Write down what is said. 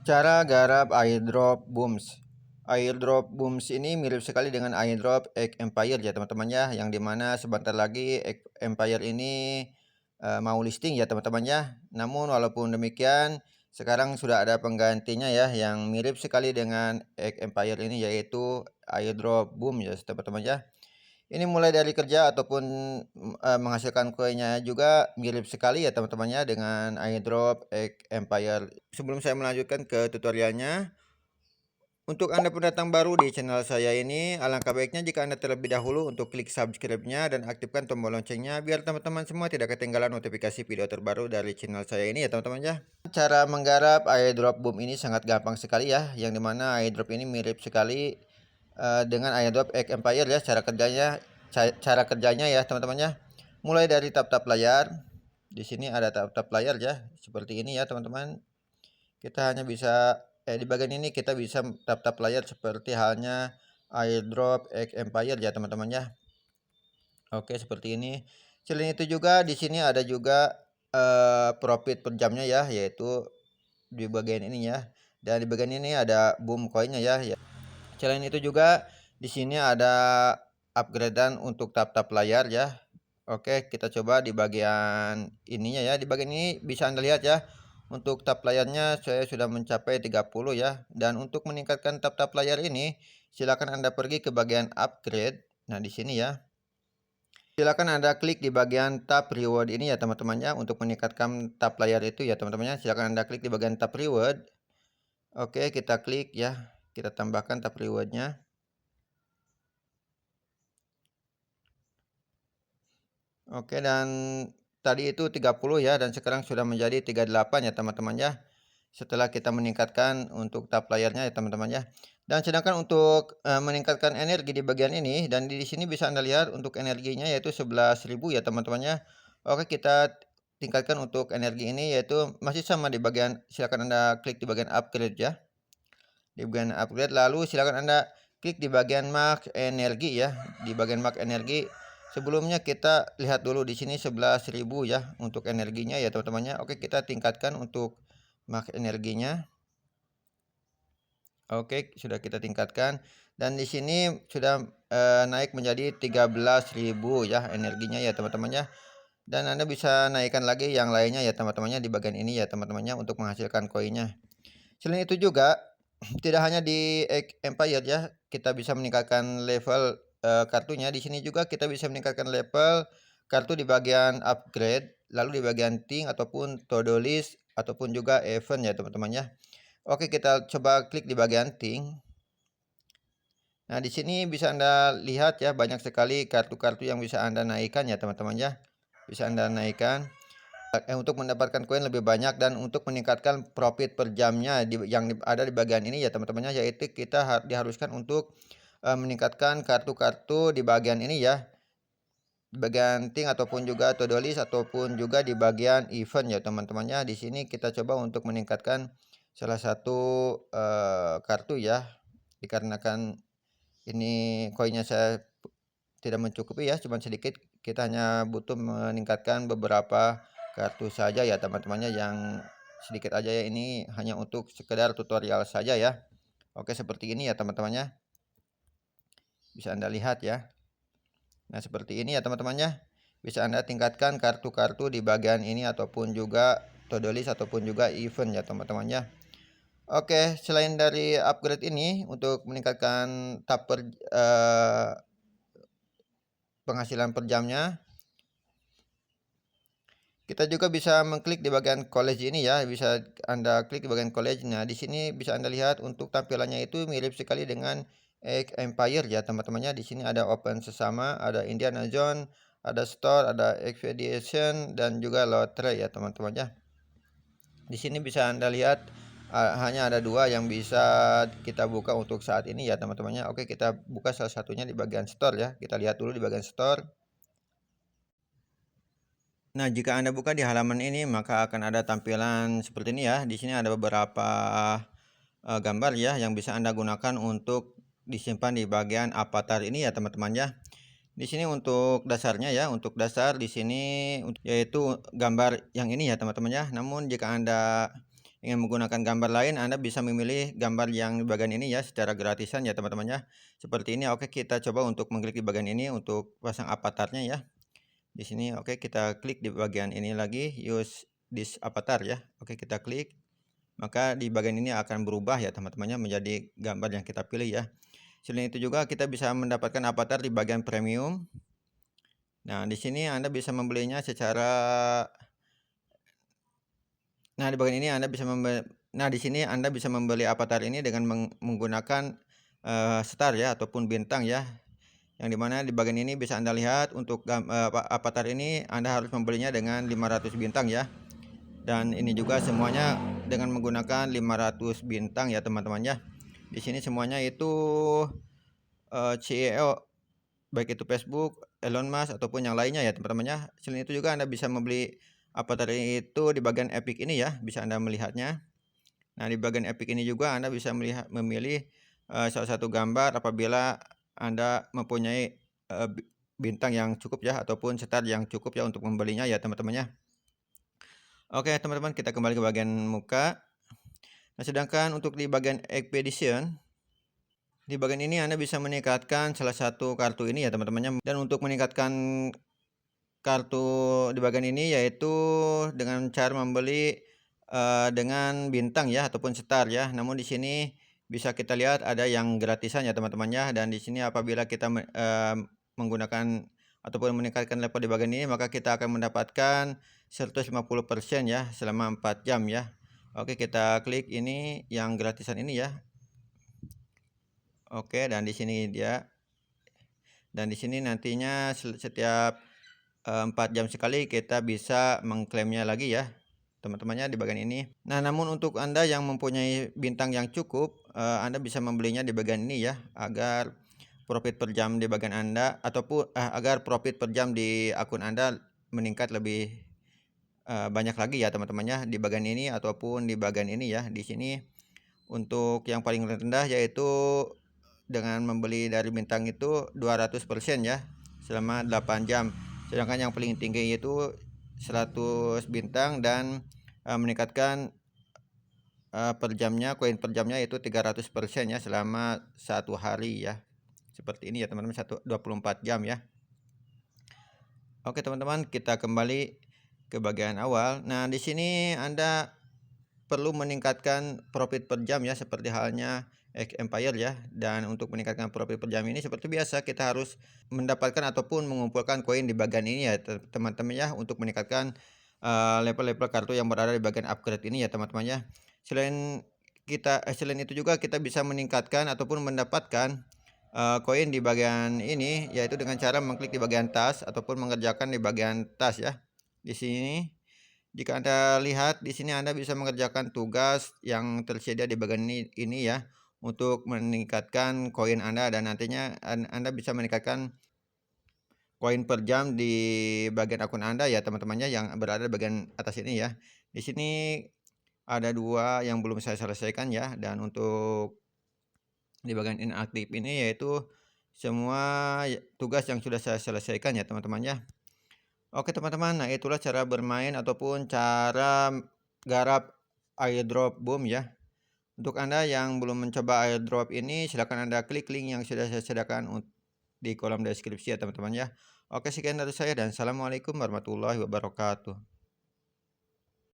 Cara garap airdrop booms. Airdrop booms ini mirip sekali dengan airdrop Egg Empire ya teman-teman ya, yang dimana sebentar lagi Egg Empire ini mau listing ya teman-teman ya. Namun walaupun demikian, sekarang sudah ada penggantinya ya yang mirip sekali dengan Egg Empire ini, yaitu airdrop boom ya teman-teman ya. Ini mulai dari kerja ataupun, menghasilkan koinnya juga mirip sekali ya teman-teman ya dengan airdrop Egg Empire. Sebelum saya melanjutkan ke tutorialnya, untuk Anda pendatang baru di channel saya ini, alangkah baiknya jika Anda terlebih dahulu untuk klik subscribe-nya dan aktifkan tombol loncengnya biar teman-teman semua tidak ketinggalan notifikasi video terbaru dari channel saya ini ya teman-teman ya. Cara menggarap airdrop boom ini sangat gampang sekali ya, yang dimana airdrop ini mirip sekali dengan airdrop Egg Empire ya cara kerjanya ya teman-teman ya. Mulai dari tap-tap layar. Di sini ada tap-tap layar ya, seperti ini ya teman-teman. Kita hanya bisa di bagian ini kita bisa tap-tap layar seperti halnya airdrop Egg Empire ya teman-teman ya. Oke, seperti ini. Selain itu juga di sini ada juga profit per jamnya ya, yaitu di bagian ini ya. Dan di bagian ini ada boom coinnya ya. Selain itu juga di sini ada upgradean untuk tap-tap layar ya. Oke, kita coba di bagian ininya ya. Di bagian ini bisa Anda lihat ya. Untuk tap layarnya saya sudah mencapai 30 ya. Dan untuk meningkatkan tap-tap layar ini, silakan Anda pergi ke bagian upgrade. Nah, di sini ya. Silakan Anda klik di bagian tap reward ini ya teman-teman ya, untuk meningkatkan tap layar itu ya teman-teman ya. Silakan Anda klik di bagian tap reward. Oke, kita klik ya. Kita tambahkan tap rewardnya. Oke, dan tadi itu 30 ya, dan sekarang sudah menjadi 38 ya teman-teman ya. Setelah kita meningkatkan untuk tap layarnya ya teman-teman ya. Dan sedangkan untuk meningkatkan energi di bagian ini, dan di sini bisa Anda lihat untuk energinya yaitu 11.000 ya teman-teman ya. Oke, kita tingkatkan untuk energi ini, yaitu masih sama di bagian, silakan Anda klik di bagian upgrade ya. Di bagian upgrade, lalu silakan Anda klik di bagian max energi ya. Di bagian max energi, sebelumnya kita lihat dulu di sini 11.000 ya untuk energinya ya teman-temannya. Oke, kita tingkatkan untuk max energinya. Oke, sudah kita tingkatkan, dan di sini sudah naik menjadi 13.000 ya energinya ya teman-teman ya. Dan Anda bisa naikkan lagi yang lainnya ya teman-temannya di bagian ini ya teman-temannya untuk menghasilkan koinnya. Selain itu juga tidak hanya di Egg Empire ya, kita bisa meningkatkan level kartunya. Di sini juga kita bisa meningkatkan level kartu di bagian upgrade, lalu di bagian ting ataupun to-do list ataupun juga event ya teman-teman ya. Oke, kita coba klik di bagian ting. Nah, di sini bisa Anda lihat ya, banyak sekali kartu-kartu yang bisa Anda naikkan ya teman-teman ya. Bisa Anda naikkan untuk mendapatkan koin lebih banyak dan untuk meningkatkan profit per jamnya yang ada di bagian ini ya teman-temannya, yaitu kita diharuskan untuk meningkatkan kartu-kartu di bagian ini ya, di bagian ting ataupun juga to do list ataupun juga di bagian event ya teman-temannya. Di sini kita coba untuk meningkatkan salah satu kartu ya, dikarenakan ini koinnya saya tidak mencukupi ya, cuma sedikit. Kita hanya butuh meningkatkan beberapa kartu saja ya teman-temannya, yang sedikit aja ya, ini hanya untuk sekedar tutorial saja ya. Oke, seperti ini ya teman-temannya, bisa Anda lihat ya. Nah, seperti ini ya teman-temannya, bisa Anda tingkatkan kartu-kartu di bagian ini ataupun juga to-do list ataupun juga event ya teman-temannya. Oke, selain dari upgrade ini untuk meningkatkan penghasilan per jamnya, kita juga bisa mengklik di bagian college ini ya, bisa Anda klik di bagian college. Nah, di sini bisa Anda lihat untuk tampilannya itu mirip sekali dengan Egg Empire ya teman-temannya. Di sini ada open sesama, ada Indiana Jones, ada store, ada expedition dan juga lottery ya teman-temannya. Di sini bisa Anda lihat hanya ada dua yang bisa kita buka untuk saat ini ya teman-temannya. Oke, kita buka salah satunya di bagian store ya. Kita lihat dulu di bagian store. Nah, jika Anda buka di halaman ini, maka akan ada tampilan seperti ini ya. Di sini ada beberapa gambar ya yang bisa Anda gunakan untuk disimpan di bagian avatar ini ya teman-teman ya. Di sini untuk dasarnya ya, untuk dasar di sini yaitu gambar yang ini ya teman-teman ya. Namun jika Anda ingin menggunakan gambar lain, Anda bisa memilih gambar yang di bagian ini ya, secara gratisan ya teman-teman ya. Seperti ini. Oke, kita coba untuk mengklik di bagian ini untuk pasang avatarnya ya. Di sini oke, kita klik di bagian ini lagi, use this avatar ya. Oke, kita klik. Maka di bagian ini akan berubah ya teman-temannya menjadi gambar yang kita pilih ya. Selain itu juga kita bisa mendapatkan avatar di bagian premium. Nah, di sini Anda bisa membelinya secara di bagian ini di sini Anda bisa membeli avatar ini dengan menggunakan star ya ataupun bintang ya. Yang dimana di bagian ini bisa Anda lihat untuk avatar ini Anda harus membelinya dengan 500 bintang ya. Dan ini juga semuanya dengan menggunakan 500 bintang ya teman-teman ya. Di sini semuanya itu CEO baik itu Facebook, Elon Musk ataupun yang lainnya ya teman-teman ya. Selain itu juga Anda bisa membeli avatar itu di bagian Epic ini ya, bisa Anda melihatnya. Nah, di bagian Epic ini juga Anda bisa memilih salah satu gambar apabila Anda mempunyai bintang yang cukup ya ataupun star yang cukup ya untuk membelinya ya teman-teman ya. Oke teman-teman, kita kembali ke bagian muka. Nah, sedangkan untuk di bagian Expedition, di bagian ini Anda bisa meningkatkan salah satu kartu ini ya teman-temannya. Dan untuk meningkatkan kartu di bagian ini yaitu dengan cara membeli dengan bintang ya ataupun star ya. Namun di sini bisa kita lihat ada yang gratisan ya teman-temannya. Dan di sini apabila kita menggunakan ataupun meningkatkan level di bagian ini, maka kita akan mendapatkan 150% ya selama 4 jam ya. Oke, kita klik ini yang gratisan ini ya. Oke, dan di sini dia. Dan di sini nantinya setiap 4 jam sekali kita bisa mengklaimnya lagi ya teman-temannya di bagian ini. Nah, namun untuk Anda yang mempunyai bintang yang cukup, Anda bisa membelinya di bagian ini ya, agar profit per jam di bagian Anda ataupun agar profit per jam di akun Anda meningkat lebih banyak lagi ya teman-temannya di bagian ini ataupun di bagian ini ya. Di sini untuk yang paling rendah yaitu dengan membeli dari bintang itu 200% ya selama 8 jam. Sedangkan yang paling tinggi itu 100 bintang dan meningkatkan per jamnya, koin per jamnya itu 300% ya selama 1 hari ya. Seperti ini ya teman-teman, 24 jam ya. Oke teman-teman, kita kembali ke bagian awal. Nah, di sini Anda perlu meningkatkan profit per jam ya, seperti halnya X Empire ya. Dan untuk meningkatkan profit per jam ini seperti biasa kita harus mendapatkan ataupun mengumpulkan koin di bagian ini ya teman-teman ya, untuk meningkatkan level-level kartu yang berada di bagian upgrade ini ya teman-teman ya. Selain itu juga kita bisa meningkatkan ataupun mendapatkan koin di bagian ini, yaitu dengan cara mengklik di bagian tas ataupun mengerjakan di bagian tas ya. Di sini jika Anda lihat di sini Anda bisa mengerjakan tugas yang tersedia di bagian ini ya, untuk meningkatkan koin Anda, dan nantinya Anda bisa meningkatkan koin per jam di bagian akun Anda ya teman-temannya yang berada di bagian atas ini ya. Di sini ada 2 yang belum saya selesaikan ya, dan untuk di bagian inaktif ini yaitu semua tugas yang sudah saya selesaikan ya teman-teman ya. Oke teman-teman, nah itulah cara bermain ataupun cara garap airdrop boom ya. Untuk Anda yang belum mencoba airdrop ini, silahkan Anda klik link yang sudah saya sediakan di kolom deskripsi ya teman-teman ya. Oke, sekian dari saya dan assalamualaikum warahmatullahi wabarakatuh.